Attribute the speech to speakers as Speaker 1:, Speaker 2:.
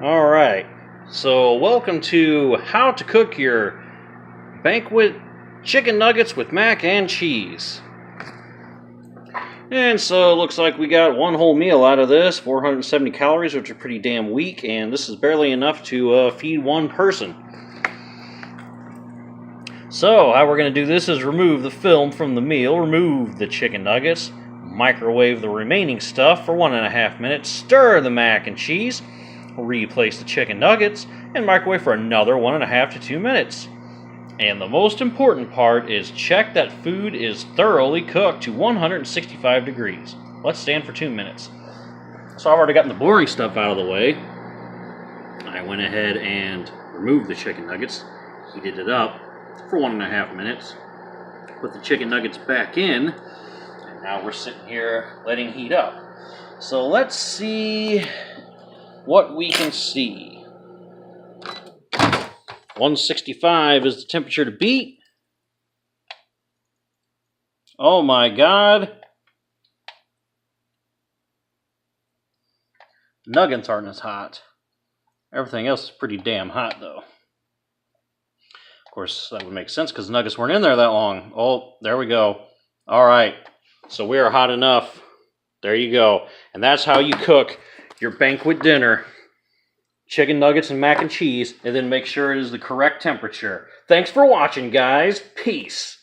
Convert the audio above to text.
Speaker 1: Alright, so welcome to how to cook your banquet chicken nuggets with mac and cheese. And so it looks like we got one whole meal out of this, 470 calories, which are pretty damn weak, and this is barely enough to feed one person. So how we're going to do this is remove the film from the meal, remove the chicken nuggets, microwave the remaining stuff for 1.5 minutes, stir the mac and cheese, replace the chicken nuggets, and microwave for another 1.5 to 2 minutes. And the most important part is check that food is thoroughly cooked to 165 degrees. Let's stand for 2 minutes. So I've already gotten the boring stuff out of the way. I went ahead and removed the chicken nuggets, heated it up for 1.5 minutes, put the chicken nuggets back in, and now we're sitting here letting heat up. So let's see what we can see. 165 is the temperature to beat. Oh my God. Nuggets aren't as hot. Everything else is pretty damn hot though. Of course, that would make sense because the nuggets weren't in there that long. Oh, there we go. All right, so we are hot enough. There you go. And that's how you cook your banquet dinner. Chicken nuggets and mac and cheese, and then make sure it is the correct temperature. Thanks for watching, guys. Peace.